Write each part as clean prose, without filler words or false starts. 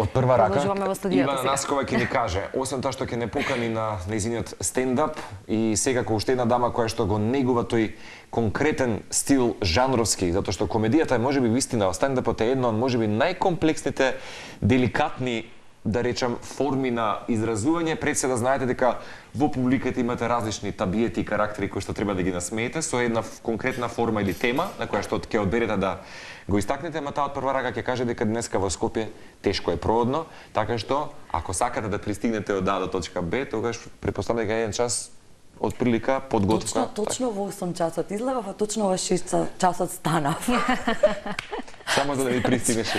од прва рака. Продолжуваме во студиото Ивана сега. Наскова ќе ни каже, освен тоа што ќе не покани на нејзиниот стендап и секако уште една дама која што го негува тој конкретен стил жанровски, затоа што комедијата е можеби вистина, стендапот е едно од можеби најкомплексните, деликатни, да речам, форми на изразување, пред се да знаете дека во публиката имате различни табиети и карактери кои што треба да ги насмеете со една конкретна форма или тема на која што ќе одберете да го истакнете, ама таа од прва рака ќе каже дека денеска во Скопје тешко е проводно, така што ако сакате да пристигнете од А до точка Б, тогаш претпоставам дека еден час од прилика подготвка. Точно во 8 часот излегав, а точно во 6 часот станав. Само за да ви пристигнеш.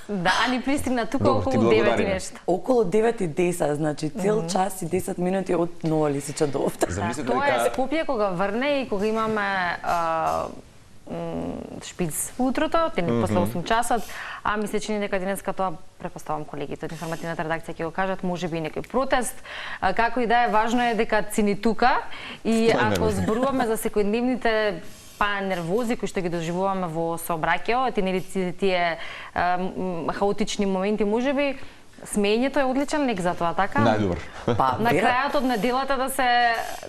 Да, ни пристигна тука Добро, околу ти 9 и благодариме. нешто. Околу 9 и 10, значи цел час и 10 минути од нова Лисича до овде. Замислете Тоа е дека Скопје кога врне и кога имаме шпиц утрото, после 8 часот, а ми се чини дека денеска тоа, препоставам колегите од информативната редакција ќе го кажат, можеби и некој протест. Како и да е, важно е дека си ни тука и ако зборуваме за секојдневните нервози кои што ги доживуваме во сообраќајот и нели тие хаотични моменти, можеби смеењето е одличен лек за тоа, така? најдобар. На крајот од неделата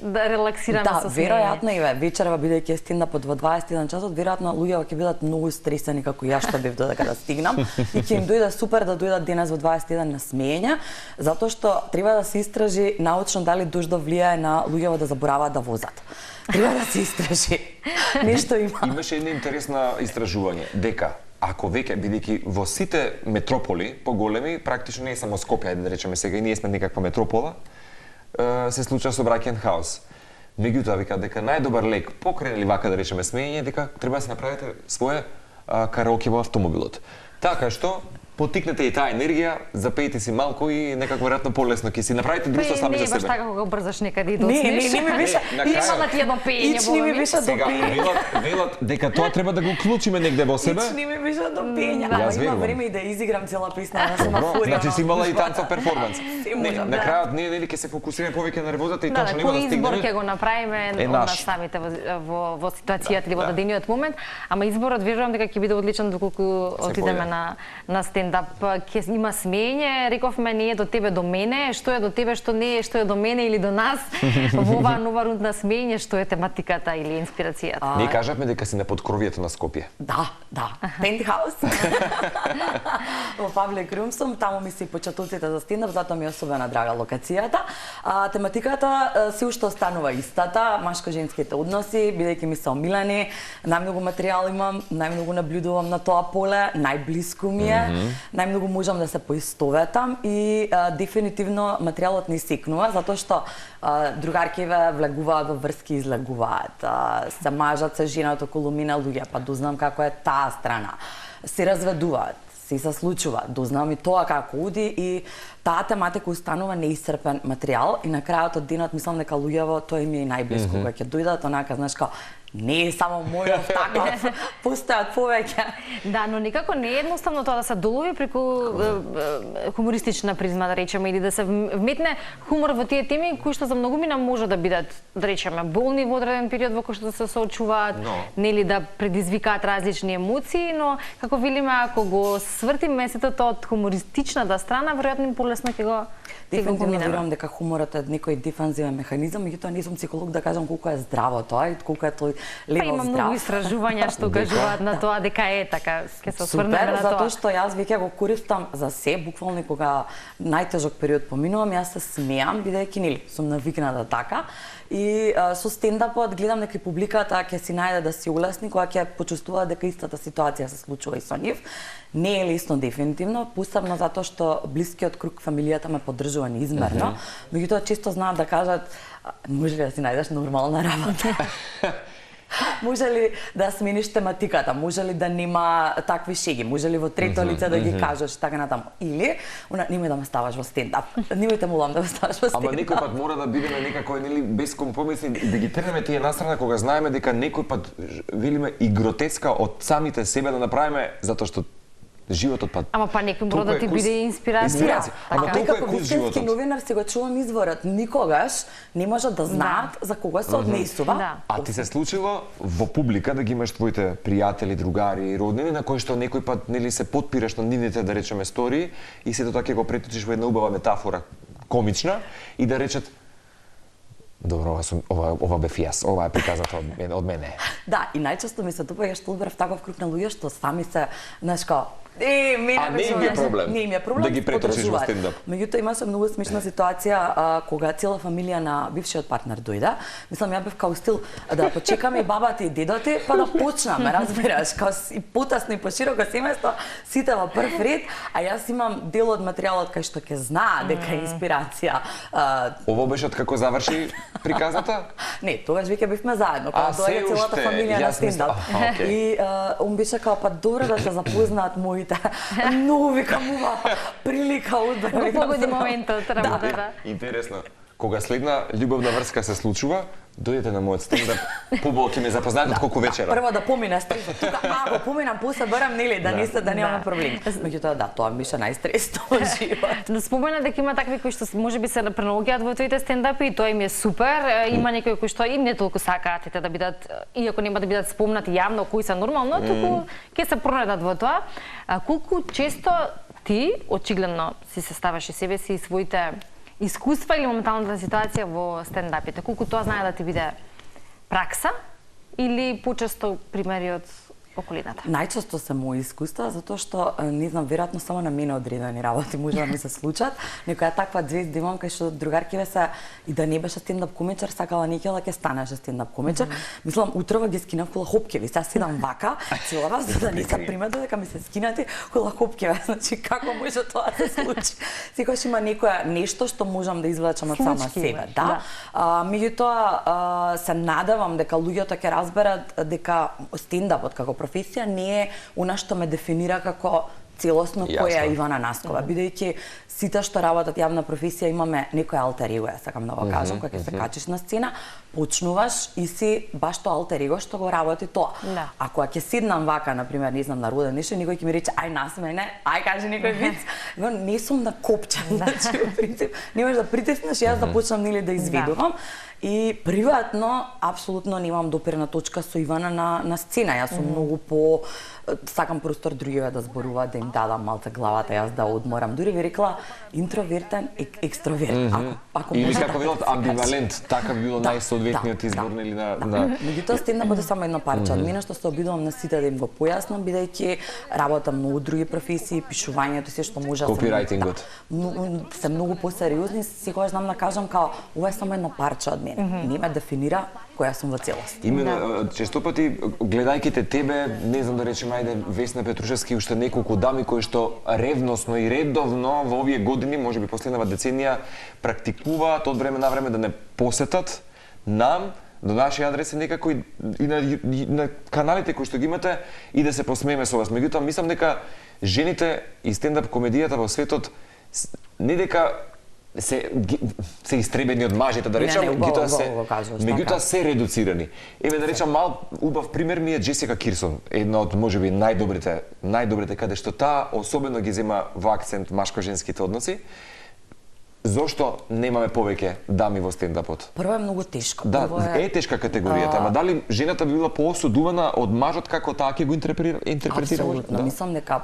да релаксираме со смеење. Веројатно и вечерва бидејќи е стендапот во 21 часот, веројатно луѓето ќе бидат многу стресани како јас што бев додека да стигнам и ќе им дојде супер да дојдат денес во 21 на смеење, затоа што треба да се истражи научно дали дождот влијае на луѓето да забораваат да возат. Треба да се истражи. Нешто има. Имаше едно интересно истражување дека ако веќе, бидејќи во сите метрополи поголеми, практично не е само Скопје, ајде да речеме сега, и ние сме некаква метропола, се случува сообраќајен хаос. Меѓутоа вика дека најдобар лек покрај или вака да речеме смеење дека треба да се направите свое караоке во автомобилот. Така што потикнете и таа енергија, запеете си малку и некако веројатно полесно ќе си направите друштво сами за себе. Не е баш така кога брзаш некаде и доцнеш. Не ми беше. Имала ти едно пеење во ми беше до Сега, пеење. велат дека тоа треба да го уклучиме негде во себе. Ични ми беше до пеење. Јас Ама има верувам. време и да изиграм цела песна на Добро, семафорија. значи си имала и танцов перформанс. можам, На да. крајот ние нели ќе се фокусираме повеќе на нервозата и Да, точно нема да кој избор стигнеме. ќе го направиме Е од наш. нас самите во ситуацијата или во дадениот момент, ама изборот верувам дека ќе биде одличен доколку отидеме на стендап. Ќе има смеење, рековме не е до тебе до мене, што е до тебе, што не е, што е до мене или до нас. Во оваа нова рунд на смеење, што е тематиката или инспирацијата. Ние кажавме дека си на подкровието на Скопје. Да. Пентхаус. Во Павлик Рум сум, таму ми се почетоците за стендап, затоа ми е особено драга локацијата. Тематиката се уште останува истата, машко-женските односи, бидејќи ми се омилени, најмногу материјал имам, најмногу наблюдувам на тоа поле, најблиску ми е, најмногу можам да се поистоветам и дефинитивно материјалот не секнува, затоа што другаркиве влегуваат во врски, излегуваат, се мажат, се женат околу мене луѓе, па дознам како е таа страна, се разведуваат, се случува, дознам и тоа како оди и таа тематика останува неисцрпен материјал и на крајот од денот мислам дека луѓево тоа им е и најблиску, кога ќе дојдат онака, знаеш као, не е само мојот таков, постојат повеќе. Да, но никако не е едноставно тоа да се долови преку хумористична призма, да речеме, или да се вметне хумор во тие теми кои што за многумина може да бидат, да речеме, болни во одреден период во кој што се соочуваат, нели да предизвикаат различни емоции, но како велиме, ако го свртиме сето од хумористичната страна, веројатно полесно ќе го Дефинитивно верувам дека хуморот е некој дефанзивен механизам, меѓутоа не сум психолог да кажам колку е здраво тоа и колку е тој левел има здрав. многу истражувања што кажуваат на тоа дека е така, ќе се осврнеме на тоа. Затоа што јас веќе го користам за се, буквално кога најтежок период поминувам, јас се смеам бидејќи нели сум навикната така. И со стендапот гледам дека публиката ќе си најде да си улесни кога ќе почувствува дека истата ситуација се случува и со нив. Не е лесно дефинитивно, посебно затоа што блискиот круг фамилијата ме поддржува неизмерно. Меѓутоа често знаат да кажат може ли да си најдеш нормална работа? Може ли да смениш тематиката? Може ли да нема такви шеги? Може ли во трето лице да ги кажеш така натаму? Или немој да ме ставаш во стендап. Немојте молам да ме ставаш во стендап. Ама некој пат мора да бидеме некако нели безкомпромисни, да ги тренеме тие настрана кога знаеме дека некој пат велиме и гротеска од самите себе да направиме затоа што животот па. Ама па некој мора да ти биде инспирација. Ама толку е како куз вистински животот. новинар си го чувам изворот. Никогаш не можат да знаат за кого се однесува. Да. А ти се случило во публика да ги имаш твоите пријатели, другари и роднини на кои што некој пат нели се потпираш на нивните да речеме стории и сето така го преточиш во една убава метафора, комична и да речат добро, ова бев јас, ова е приказата од мене. Да, и најчесто ми се допаѓа што одбрав таков круг на луѓе што сами се, знаеш као, мене А не им е проблем Не им е проблем да ги преточиш во стендап. Меѓутоа имаше многу смешна ситуација кога цела фамилија на бившиот партнер дојде. Мислам, ја бев као стил да почекаме и бабата и дедоте, па да почнеме, разбираш, као и потасно и пошироко семејство, сите во прв ред, а јас имам дел од материјалот кај што ќе знаа дека е инспирација. Ово беше од како заврши приказата? Не, тогаш веќе бевме заедно, кога се доаѓа целата уште, фамилија на јас мислам, стендап. окей. И он беше као, па добро да се запознаат моите. Многу викам ова прилика Го погоди моментот, работа, да. Интересно. Кога следна љубовна врска се случува, дојдете на мојот стендап, побол ќе ме запознаат од колку вечера. Прво да помине стресот. Тука, го поминам, после барам, нели, да не се да немаме проблем. Меѓутоа, да, тоа беше најстресно во живот. Спомена дека има такви кои што можеби се пренаоѓаат во твоите стендапи и тоа им е супер. Има некои кои што им не толку сакаат да бидат, иако нема да бидат спомнати јавно кои се нормално, туку ќе се пронајдат во тоа. Колку често ти очигледно си се ставаш и себе си и своите искуства или моменталната ситуација во стендапите? Колку тоа знае да ти биде пракса или почесто примери од околината? Најчесто се мои искуства, затоа што, не знам, веројатно само на мене одредени работи може да ми се случат. Некоја таква звезда имам кај што другаркиве се и да не беше стендап комичар, сакала Никела ќе станеше стендап комичар. Мислам, утрова ги скинав хопкеви, сега седам вака, целава за да не се примети дека ми се скинати хопкеви. Значи како може тоа да се случи? Секогаш има некоја нешто што можам да извлечам од сама себе, да. Меѓутоа се надевам дека луѓето ќе разберат дека стендапот како професија не е она што ме дефинира како целосно која е Ивана Наскова, бидејќи сите што работат јавна професија имаме некој алтер его, сакам да го кажам, кога ќе се качиш на сцена, почнуваш и си баш тоа алтер его што го работи тоа. Да. Ако ќе седнам вака, на пример, не знам, на роден нешто, некој ќе ми рече ај насмене, ај кажи некој виц, но не сум на копче, значи во принцип не можеш да притиснеш и јас да почнам нели да изведувам. И приватно апсолутно немам допирна точка со Ивана на сцена. Јас сум многу по сакам простор другиве да зборуваат, да им дадам малце главата, јас да одморам. Дури ви рекла интровертен и екстроверт. Ако или може како да велат амбивалент, така би било најсоодветниот избор нели на Меѓутоа стендапот е само едно парче од мене што се обидувам на сите да им го појаснам, бидејќи работам многу други професии, пишувањето се што може. Копирајтингот. Се многу посериозни, секогаш знам да кажам као ова е само едно парче од мене. Не ме дефинира која сум во целост. Именно, често пати гледајќи те тебе, не знам да речем, ајде Весна Петрушевски и уште неколку дами кои што ревносно и редовно во овие години, можеби последнава деценија, практикуваат од време на време да не посетат нам до наши адреси некако и на каналите кои што ги имате и да се посмееме со вас. Меѓутоа, мислам дека жените и стендап комедијата во светот не дека се истребени од мажите, да речам, меѓутоа се редуцирани. Еве да речам убав пример ми е Джесика Кирсон, една од можеби најдобрите каде што таа особено ги зема во акцент машко-женските односи. Зошто немаме повеќе дами во стендапот? Прво е многу тешко. Да, е тешка категоријата, ама дали жената би била поосудувана од мажот како таа ќе го интерпретира? Апсолутно, мислам дека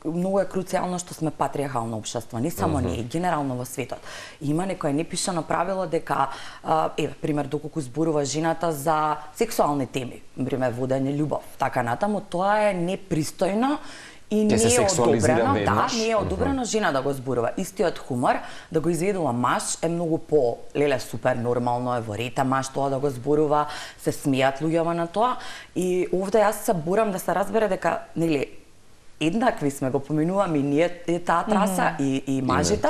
многу е круцијално што сме патриархално општество, не само ние, генерално во светот. Има некое непишано правило дека еве пример доколку зборува жената за сексуални теми, пример водење љубов, така натаму, тоа е непристојно и не е одобрено, не е одобрено жена да го зборува. Истиот хумор да го изведува маж е многу по леле супер нормално е во рета маж тоа да го зборува, се смеат луѓето на тоа и овде јас се борам да се разбере дека нели еднакви сме, го поминуваме и ние таа траса и мажите.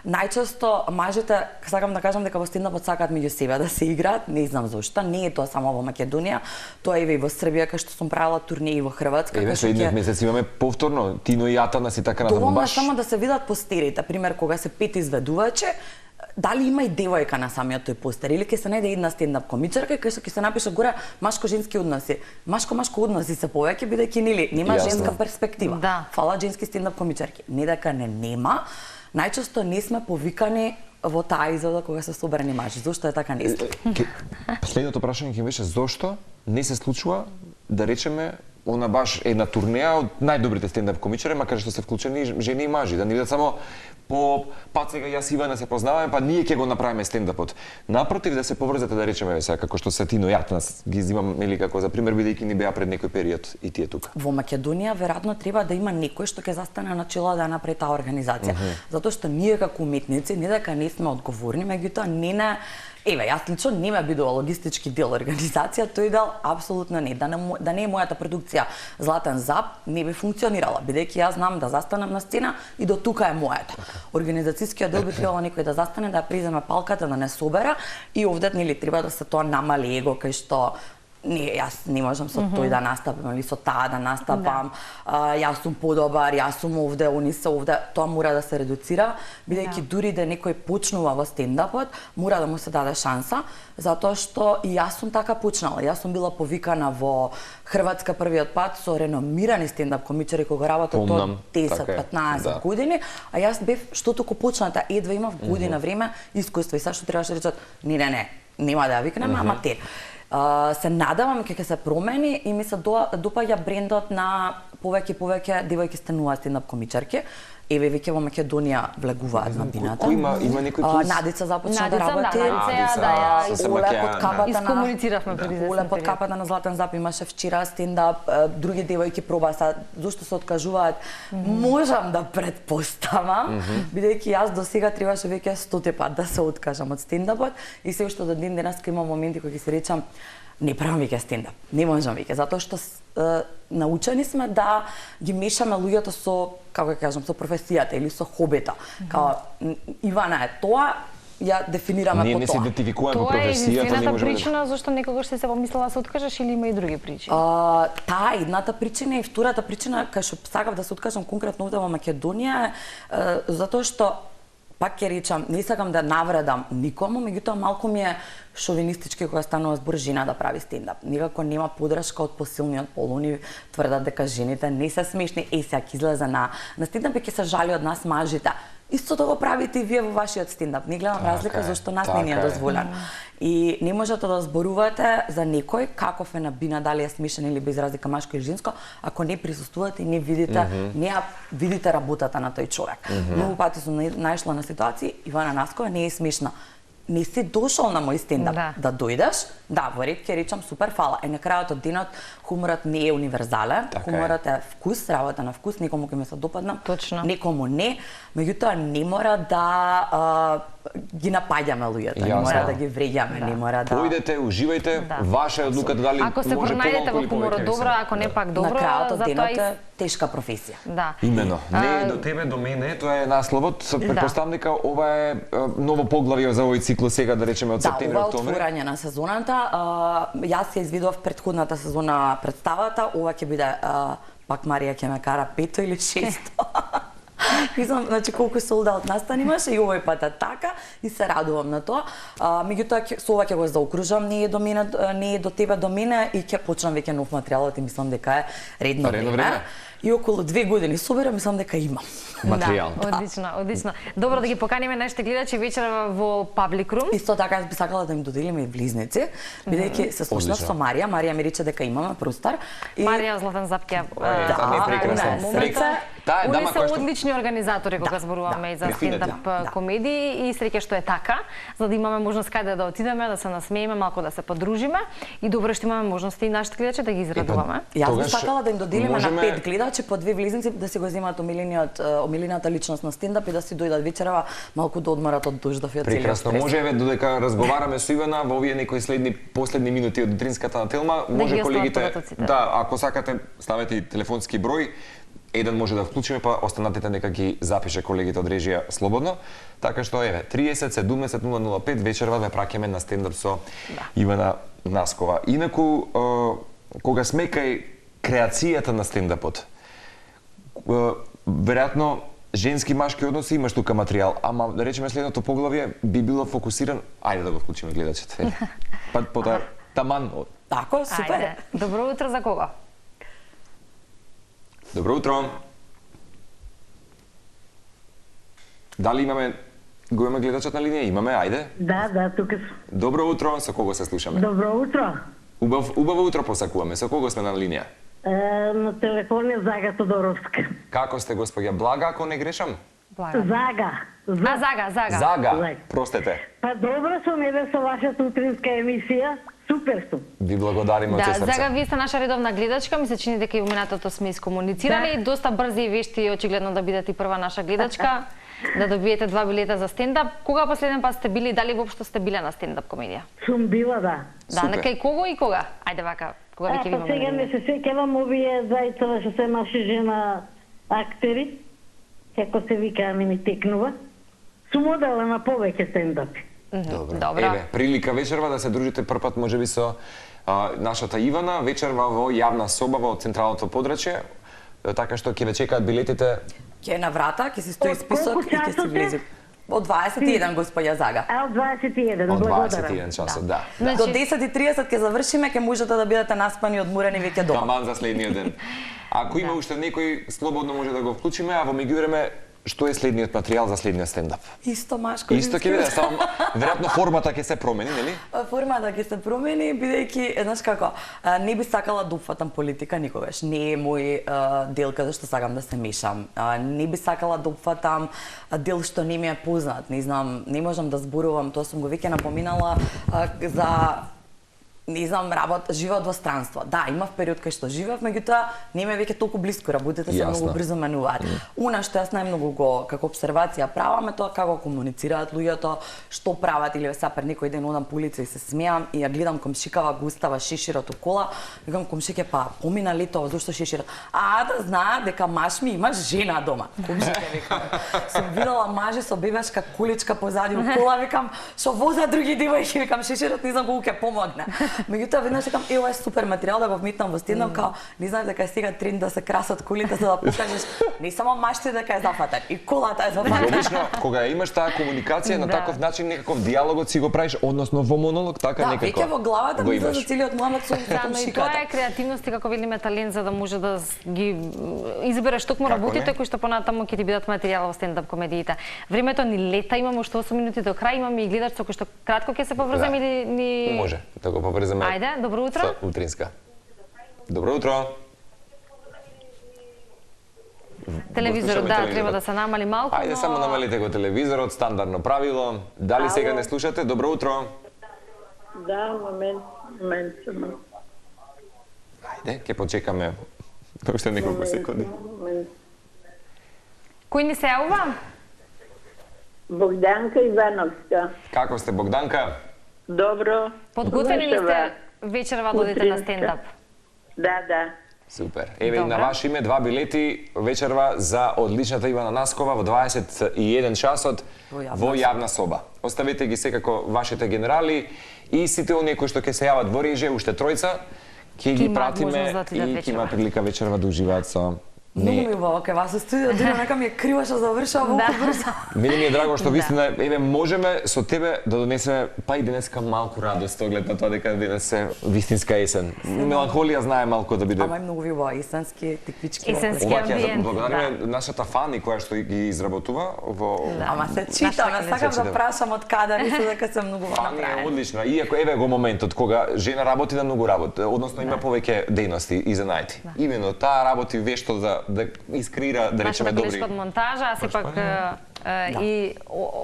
Најчесто мажите, сакам да кажам дека во стендапот сакаат меѓу себе да се играат, не знам зошто, не е тоа само во Македонија, тоа е и во Србија кај што сум правила турнеи во Хрватска. Еве следниот месец имаме повторно Тино и Атанас и така натаму. Доволно само да се видат постерите, пример кога се 5 изведувачи, дали има и девојка на самиот тој постер или ќе се најде една стендап комичарка кај што ќе се напише горе машко-женски односи. Машко-машко односи се повеќе бидејќи нели нема женска перспектива. Да. Фала женски стендап комичарки. Не дека не нема, најчесто не сме повикани во таа изода кога се собрани мажи. Зошто е така не? Последното прашање ќе беше зошто не се случува да речеме она баш една турнеја од најдобрите стендап комичари, макар што се вклучени жени и мажи, да не бидат само по пацега јас и Ивана се познаваме, па ние ќе го направиме стендапот. Напротив, да се поврзате да речеме сега како што се Тино јат нас ги зимам или како за пример бидејќи ни беа пред некој период и тие тука. Во Македонија веројатно треба да има некој што ќе застане на чело да направи таа организација, затоа што ние како уметници не дека не сме одговорни, меѓутоа не Еве, јас лично не ме бидува логистички дел организација, тој дел апсолутно не. Да не е мојата продукција Златен зап, не би функционирала, бидејќи јас знам да застанам на сцена и до тука е мојата. Организацијскиот дел би требало некој да застане, да преземе палката, да не собера и овде нели треба да се тоа намали его кај што не, јас не можам со тој да настапам или со таа да настапам. Јас сум подобар, јас сум овде, они се овде. Тоа мора да се редуцира, бидејќи дури да некој почнува во стендапот, мора да му се даде шанса, затоа што и јас сум така почнала. Јас сум била повикана во Хрватска првиот пат со реномирани стендап комичари кога работат од 10-15 години, а јас бев што току почната, едва имав година време искуство и сега што требаше да речат не, нема да ја викнеме, аматер. Се надевам ќе се промени и ми се допаѓа брендот на повеќе девојки стануваат стендап комичарки. Еве веќе во Македонија влегуваат на бината. Има некој плюс? Надица започна да работи. Оле под капата на Златен зап имаше вчера стендап, други девојки проба са зошто се откажуваат. Можам да претпоставам, бидејќи јас до сега требаше веќе 100 пат да се откажам од стендапот и се уште до ден денеска имам моменти кога ќе се речам не правам веќе стендап, не можам веќе, затоа што научени сме да ги мешаме луѓето со, како ќе кажам, со професијата или со хобито. Као Ивана е тоа, ја дефинираме по тоа. Ние не се идентификуваме по професијата, не можеме. Тоа е причина зашто некогаш се помислела да се откажеш или има и други причини? Таа едната причина и втората причина кај што сакав да се откажам конкретно овде во Македонија затоа што пак ќе речам, не сакам да навредам никому, меѓутоа малку ми е шовинистички кога станува збор жена да прави стендап. Никако нема подршка од посилниот пол. Они тврдат дека жените не се смешни, сега ќе излезе на стендап и ќе се жали од нас мажите. Истото го правите и вие во вашиот стендап. Не гледам разлика зашто нас не ни е дозволено. И не можете да зборувате за некој каков е на бина, дали е смешен или без разлика машко или женско, ако не присуствувате и не видите, не видите работата на тој човек. Многу пати сум најшла на ситуации, Ивана Наскова не е смешна. Не си дошол на мој стендап да дојдеш, во ред ќе речам супер фала. На крајот од денот хуморот не е универзален, хуморот е вкус, работа на вкус, некому ќе ми се допадна, некому не, меѓутоа не мора да ги напаѓаме луѓето, не мора да ги вреѓаме, не мора да... Поидете, уживајте, ваша е одлуката дали ако се пронајдете во хуморот добро, ако не пак добро, на крајот од денот е тешка професија. Имено. Не до тебе, до мене, тоа е насловот. Претпоставам дека ова е ново поглавје за овој циклус сега, да речеме од септември, октомври. Да, ова е отворање на сезоната. Јас ја извидов предходната сезона представата, ова ќе биде пак Марија ќе ме кара 5 или 6. Мислам, значи колку солдат настан имаше и овој пат е така и се радувам на тоа. Меѓутоа со ова ќе го заокружам, не е до тебе до мене и ќе почнам веќе нов материјал, и мислам дека е редно време. И околу 2 години собера, мислам дека имам материјал. Одлично. Добро да ги поканиме нашите гледачи вечера во Public Room. Исто така јас би сакала да им доделиме и близници, бидејќи се слушнав со Марија. Марија ми рече дека имаме простор. Марија Златен Запке. Таа е дама која се одлични организатори кога зборуваме за стендап комедии и среќа што е така, за да имаме можност каде да отидеме, да се насмееме, малку да се подружиме и добро што имаме можности и нашите гледачи да ги израдуваме. Јас би сакала да им доделиме на 5 гледачи по 2 близници да си го земат омилената личност на стендап и да си дојдат вечерава малку да одморат од дождов и од целиот стрес. Прекрасно, можеме додека разговараме со Ивана во овие некои последни минути од утринската на Телма, може колегите ако сакате ставете и телефонски број. Еден може да вклучиме, па останатите нека ги запише колегите од режија слободно. Така што еве 30 70 005 вечерва ме праќаме на стендап со Ивана Наскова. Инаку кога сме кај креацијата на стендапот, веројатно женски машки односи имаш тука материјал, ама да речеме следното поглавје би било фокусиран, ајде да го вклучиме гледачите. Па потоа таман. Тако, супер. Ајде. Добро утро за кого? Добро утро. Дали го имаме гледачот на линија? Имаме, ајде. Да, тука сум. Добро утро, со кого се слушаме? Добро утро. Убаво утро посакуваме. Со кого сме на линија? На телефон е Зага Тодоровска. Како сте, господја Блага, ако не грешам? Блага. Зага. Зага. Зага, простете. Па добро сум, еве со вашата утринска емисија. Супер сум. Ви благодариме од Да, се срце. Зага, вие сте наша редовна гледачка, ми се чини дека и во минатото сме искомуницирали, Да. доста брзи и вешти, очигледно да бидете и прва наша гледачка, да добиете 2 билета за стендап. Кога последен пат сте били, дали воопшто сте биле на стендап комедија? Сум била, да. Да, Супер. нека и кого и кога? Ајде вака, кога ви ќе Па имаме сега не време? се сеќавам овие двајца што се маж и жена актери. Како се вика, не ми текнува. Сум одела на повеќе стендапи. Добро. Еве, прилика вечерва да се дружите првпат можеби со нашата Ивана, вечерва во јавна соба во централното подрачје, така што ќе ве чекаат билетите. Ќе е на врата, ќе си стои Од список колку и ќе си часот е? влезе. Од 21, господја Зага. А од 21, Од благодарам. 21 часот, да. Значи- До 10:30 ќе завршиме, ќе можете да бидете наспани и одморени веќе дома. Таман за следниот ден. Ако има уште некој, слободно може да го вклучиме, а во меѓувреме, што е следниот материјал за следниот стендап? Исто машко. Исто ќе биде, само веројатно формата ќе се промени, нели? Формата ќе се промени, бидејќи, знаеш како, не би сакала да упфатам политика никогаш. Не е мој дел каде што сакам да се мешам. Не би сакала да упфатам дел што не ми е познат. Не знам, не можам да зборувам, тоа сум го веќе напоминала за не знам, живеот во странство. Да, имав период кај што живеев, меѓутоа не ме веќе толку блиску, работите се Јасно. многу брзо менуваат. Она што јас најмногу го како обсервација правам е тоа како комуницираат луѓето, што прават или сапер некој ден одам по улица и се смеам и ја гледам комшикава густава шеширот у кола, викам комшике па помина лето, зошто шеширот? Да знаат дека маж ми има жена дома. Комшике викам. Сум видела мажи со бебешка количка позади у кола, викам што возат други девојки, викам шеширот не знам колку ќе помогне. Меѓутоа веднаш викам ова е супер материјал да го вметнам во стендап, као не знаеш дека е сега тренд да се красат колите за да покажеш не само мажите дека е зафатен, и колата е зафатена. Логично, кога имаш таа комуникација на Да. таков начин, некаков диалогот си го правиш, односно во монолог, така Да, некако. веќе во главата го ми имаш. излезе целиот муамет со Да, но и тоа комшиката. е креативност и како велиме талент за да може да ги избереш токму Како работите не? кои што понатаму ќе ти бидат материјал во стендап комедиите. Времето ни лета, имаме уште 8 минути до крај, имаме и гледач со кој што кратко ќе се поврземе Да. или ни Може да го поврземе. Ајде, добро утро. Со утринска. Добро утро. Телевизорот, Слушаме да, телевизорот. треба да се намали малку, Ајде но... само намалите го телевизорот, стандардно правило. Дали сега не слушате? Добро утро. Да, момент само. Ајде, ќе почекаме уште неколку секунди. Кој ни се јавува? Богданка Ивановска. Како сте, Богданка? Добро. Подготвени ли сте вечерва да одите на стендап? Да. Супер. Еве и на Добра. ваше име 2 билети вечерва за одличната Ивана Наскова во 21 часот во јавна соба. Оставете ги секако вашите генерали и сите оние кои што ќе се јават во режија, уште тројца, ќе ги имаат пратиме можност да отидат и ќе вечерва. има прилика вечерва да уживаат со Многу ми убаво кај вас во студио, дури нека ми е криво што завршува волку брзо. Мене ми е драго што вистина, еве, можеме со тебе да донесеме па и денеска малку радост оглед на тоа дека денес е вистинска есен. Меланхолија знае малку да биде. Ама е многу ви убаво, есенски, тиквички. Есенски. Ова ќе амбиент, благодариме нашата фани која што ги изработува во Ама се читам, Нашата сакам да читам. прашам од каде, мислам дека се многу Фани е направени. одлична. Иако еве го моментот кога жена работи на многу работи, односно има повеќе дејности и занајти. Имено таа работи вешто за да искреира, да речеме, Нашата добри. колешка од монтажа, а сепак и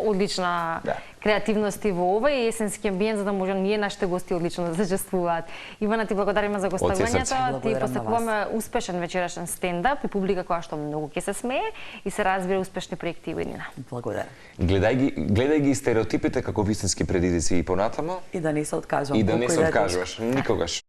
одлична Да. креативност и во ова и есенски амбиент за да може ние нашите гости одлично да се чувствуваат. Ивана, ти благодариме за срце. гостувањето. Ти Благодарам на посакуваме успешен вечерашен стендап и публика која што многу ќе се смее и се разбира успешни проекти и година. Благодарам. Гледај ги стереотипите како вистински предизвици и понатамо И да не се откажувам. и да не колку се и е тешко. откажуваш никогаш.